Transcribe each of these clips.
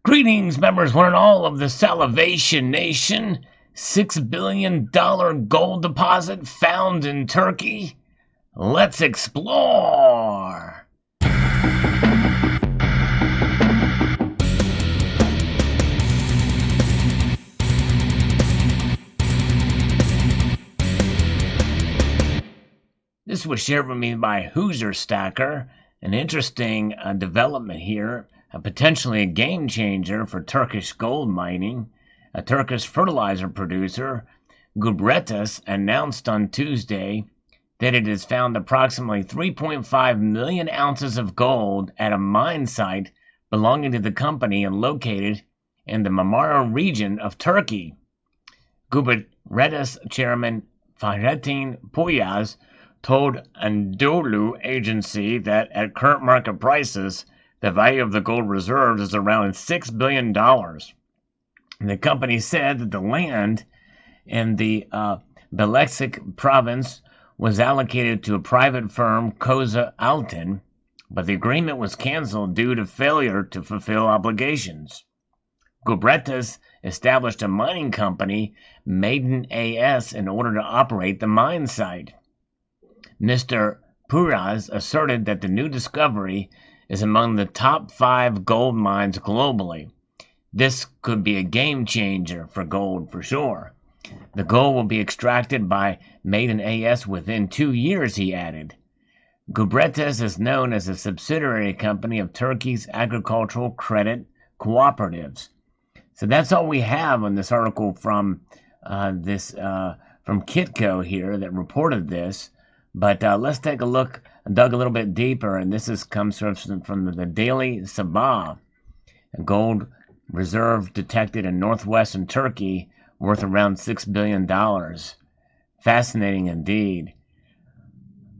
Greetings, members, one and all of the Salivation Nation. $6 billion gold deposit found in Turkey. Let's explore. This was shared with me by Hoosier Stacker. An interesting development here, potentially a game changer for Turkish gold mining. A Turkish fertilizer producer, Gubretas, announced on Tuesday that it has found approximately 3.5 million ounces of gold at a mine site belonging to the company and located in the Marmara region of Turkey. Gubretas chairman Fahrettin Puyaz told Anadolu agency that at current market prices, the value of the gold reserves is around $6 billion. The company said that the land in the Bilecik province was allocated to a private firm, Koza Altın, but the agreement was canceled due to failure to fulfill obligations. Gubretas established a mining company, Maiden AS, in order to operate the mine site. Mr. Puraz asserted that the new discovery is among the top 5 gold mines globally. This could be a game changer for gold for sure. The gold will be extracted by Maiden AS within 2 years, he added. Gubretas is known as a subsidiary company of Turkey's agricultural credit cooperatives. So that's all we have on this article from Kitco here that reported this. But let's take a look, dug a little bit deeper, and this comes from the Daily Sabah. A gold reserve detected in northwestern Turkey worth around $6 billion. Fascinating indeed.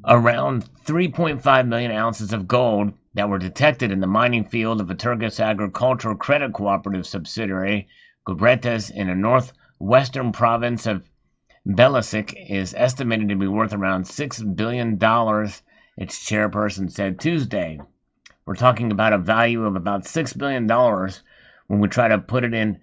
Around 3.5 million ounces of gold that were detected in the mining field of a Turkish agricultural credit cooperative subsidiary, Gubretas, in a northwestern province of Bilecik, is estimated to be worth around $6 billion, its chairperson said Tuesday. We're talking about a value of about $6 billion when we try to put it in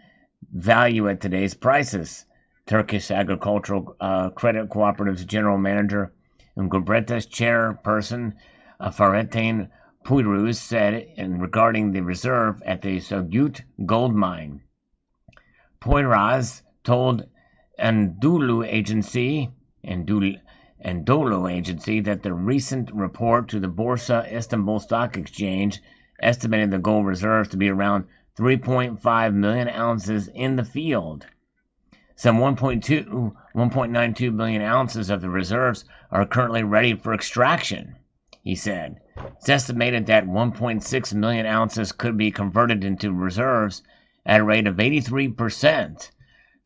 value at today's prices. Turkish Agricultural Credit Cooperative's general manager and Gubretas chairperson Fahrettin Puyaz said regarding the reserve at the Sogut gold mine. Puyaz told Anadolu agency that the recent report to the Borsa Istanbul Stock Exchange estimated the gold reserves to be around 3.5 million ounces in the field. Some 1.92 million ounces of the reserves are currently ready for extraction, he said. It's estimated that 1.6 million ounces could be converted into reserves at a rate of 83%.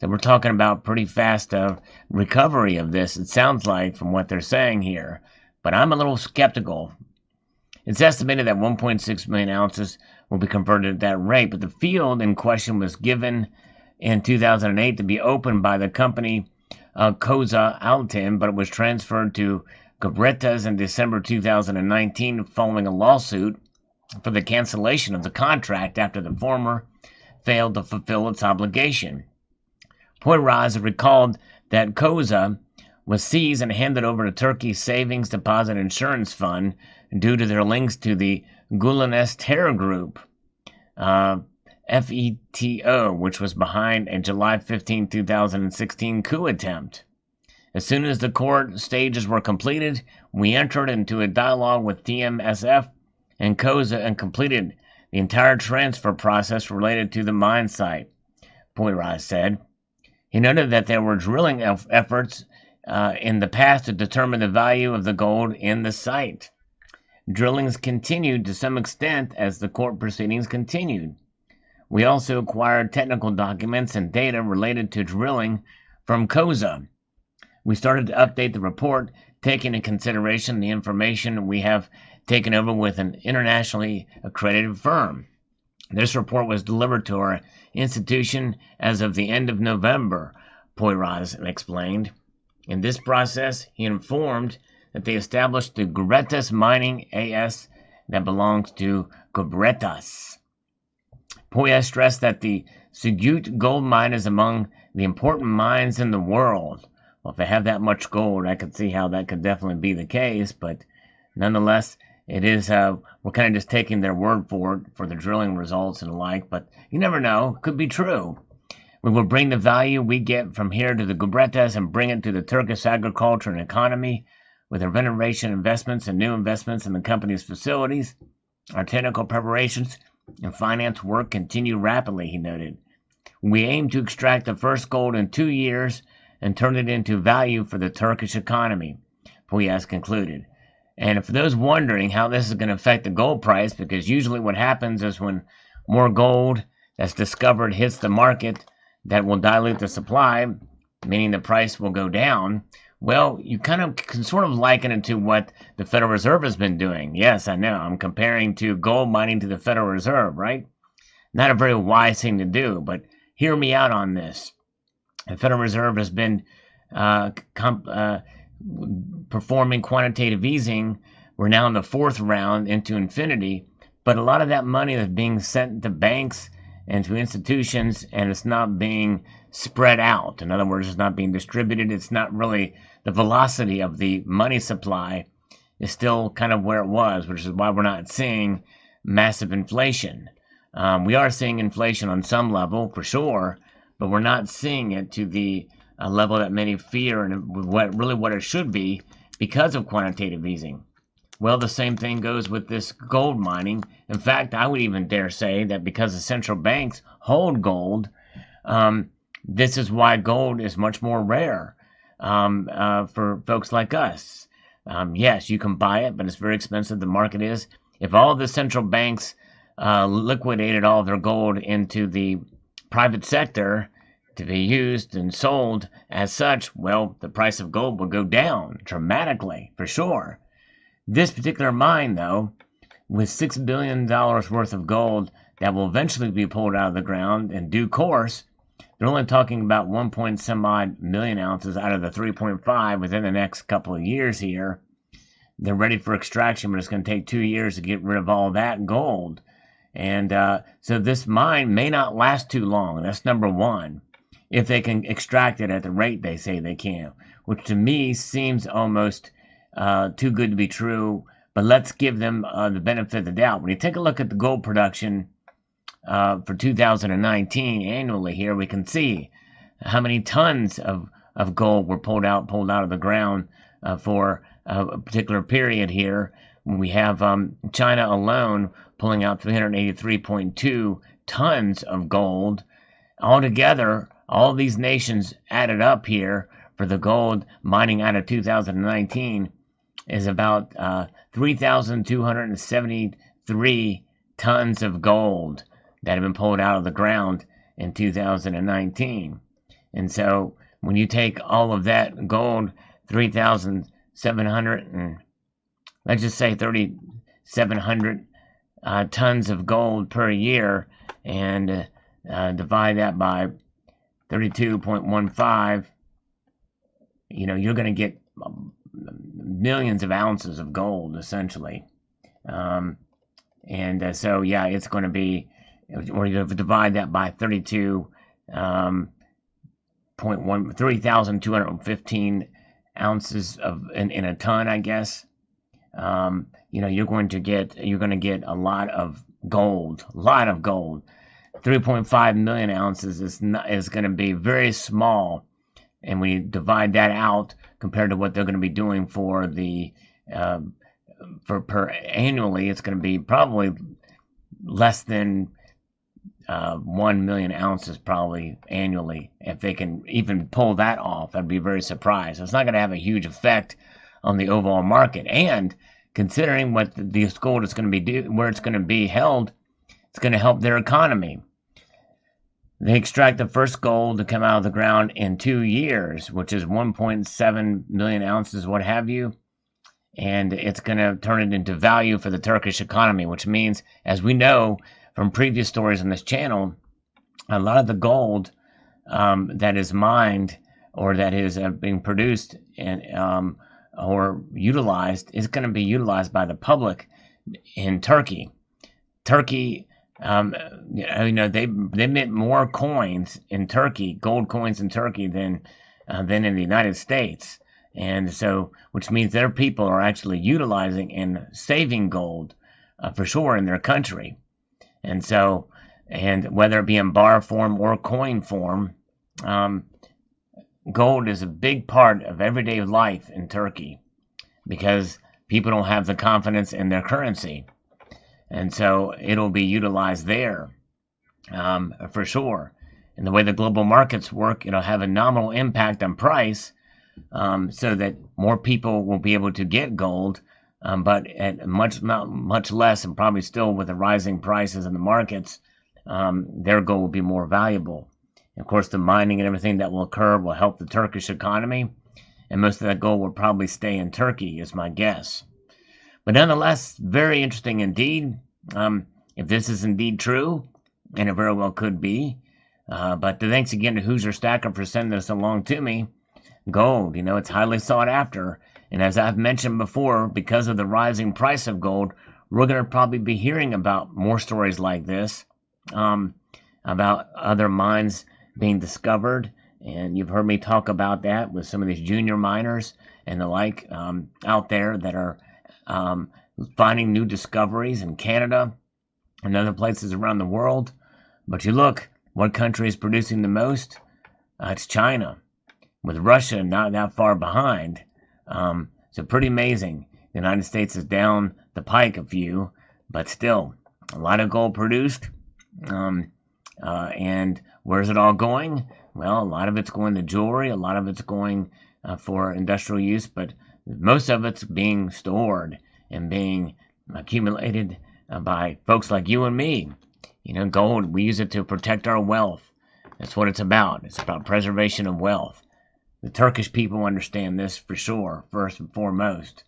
So we're talking about pretty fast recovery of this, it sounds like, from what they're saying here. But I'm a little skeptical. It's estimated that 1.6 million ounces will be converted at that rate, but the field in question was given in 2008 to be opened by the company Koza Altın, but it was transferred to Gubretas in December 2019 following a lawsuit for the cancellation of the contract after the former failed to fulfill its obligation. Puyaz recalled that Koza was seized and handed over to Turkey's Savings Deposit Insurance Fund due to their links to the Gülen's terror group, FETO, which was behind a July 15, 2016 coup attempt. As soon as the court stages were completed, we entered into a dialogue with TMSF and Koza and completed the entire transfer process related to the mine site, Puyaz said. He noted that there were drilling efforts in the past to determine the value of the gold in the site. Drillings continued to some extent as the court proceedings continued. We also acquired technical documents and data related to drilling from Koza. We started to update the report, taking into consideration the information we have taken over with an internationally accredited firm. This report was delivered to our institution as of the end of November, Puyaz explained. In this process, he informed that they established the Gubretas Mining AS that belongs to Gubretas. Poya stressed that the Sugut gold mine is among the important mines in the world. Well, if they have that much gold, I could see how that could definitely be the case, but nonetheless, it is, we're kind of just taking their word for it, for the drilling results and the like, but you never know, could be true. We will bring the value we get from here to the Gubretas and bring it to the Turkish agriculture and economy with our renovation investments and new investments in the company's facilities. Our technical preparations and finance work continue rapidly, he noted. We aim to extract the first gold in 2 years and turn it into value for the Turkish economy, Puyas concluded. And for those wondering how this is going to affect the gold price, because usually what happens is when more gold that's discovered hits the market, that will dilute the supply, meaning the price will go down. Well, you kind of can sort of liken it to what the Federal Reserve has been doing. Yes, I know, I'm comparing to gold mining to the Federal Reserve, right? Not a very wise thing to do, but hear me out on this. The Federal Reserve has been performing quantitative easing. We're now in the 4th round into infinity, but a lot of that money is being sent to banks and to institutions, and it's not being spread out. In other words, it's not being distributed. It's not really, the velocity of the money supply is still kind of where it was, which is why we're not seeing massive inflation. We are seeing inflation on some level, for sure, but we're not seeing it to the level that many fear and what it should be because of quantitative easing. Well, the same thing goes with this gold mining. In fact, I would even dare say that because the central banks hold gold, this is why gold is much more rare for folks like us. Yes, you can buy it, but it's very expensive. The market is. If all the central banks liquidated all their gold into the private sector to be used and sold as such, well, the price of gold would go down dramatically, for sure. This particular mine, though, with $6 billion worth of gold that will eventually be pulled out of the ground in due course, they're only talking about 1.some million ounces out of the 3.5 within the next couple of years here. They're ready for extraction, but it's going to take 2 years to get rid of all that gold. And so this mine may not last too long. That's number one, if they can extract it at the rate they say they can, which to me seems almost too good to be true, but let's give them the benefit of the doubt. When you take a look at the gold production for 2019 annually here, we can see how many tons of gold were pulled out of the ground for a particular period here. We have China alone pulling out 383.2 tons of gold. Altogether, all these nations added up here for the gold mining out of 2019 is about 3,273 tons of gold that have been pulled out of the ground in 2019. And so when you take all of that gold, 3,700 and let's just say 3,700 tons of gold per year, and divide that by 32.15, you're going to get millions of ounces of gold, essentially. So, yeah, it's going to be, or you divide that by 3,215 ounces in a ton, I guess. You're going to get a lot of gold. 3.5 million ounces is going to be very small, and we divide that out compared to what they're going to be doing for the per annually, it's going to be probably less than 1 million ounces probably annually. If they can even pull that off, I'd be very surprised. It's not going to have a huge effect on the overall market, and considering what this gold is going to be where it's going to be held, it's going to help their economy. They extract the first gold to come out of the ground in 2 years, which is 1.7 million ounces, what have you. And it's going to turn it into value for the Turkish economy, which means, as we know from previous stories on this channel, a lot of the gold that is mined or that is being produced and or utilized is going to be utilized by the public in Turkey. Turkey Um, they mint more coins in Turkey, gold coins in Turkey than in the United States, and so which means their people are actually utilizing and saving gold for sure in their country, and so and whether it be in bar form or coin form, um, gold is a big part of everyday life in Turkey because people don't have the confidence in their currency. And so it'll be utilized there for sure. And the way the global markets work, it'll have a nominal impact on price so that more people will be able to get gold, but at not much less, and probably still with the rising prices in the markets, their gold will be more valuable. Of course, the mining and everything that will occur will help the Turkish economy, and most of that gold will probably stay in Turkey, is my guess. But nonetheless, very interesting indeed. If this is indeed true, and it very well could be. But thanks again to Hoosier Stacker for sending this along to me. Gold, it's highly sought after. And as I've mentioned before, because of the rising price of gold, we're going to probably be hearing about more stories like this, about other mines being discovered. And you've heard me talk about that with some of these junior miners and the like out there that are finding new discoveries in Canada and other places around the world. But you look, what country is producing the most? It's China, with Russia not that far behind. So pretty amazing. The United States is down the pike a few, but still, a lot of gold produced. And where's it all going? Well, a lot of it's going to jewelry, a lot of it's going for industrial use, but most of it's being stored and being accumulated by folks like you and me. Gold, we use it to protect our wealth. That's what it's about. It's about preservation of wealth. The Turkish people understand this for sure, first and foremost.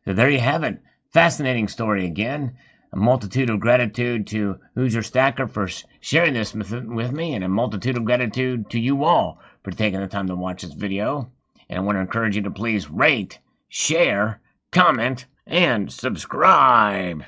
So there you have it. Fascinating story again. A multitude of gratitude to Hoosier Stacker for sharing this with me, and a multitude of gratitude to you all for taking the time to watch this video. And I want to encourage you to please rate, share, comment, and subscribe.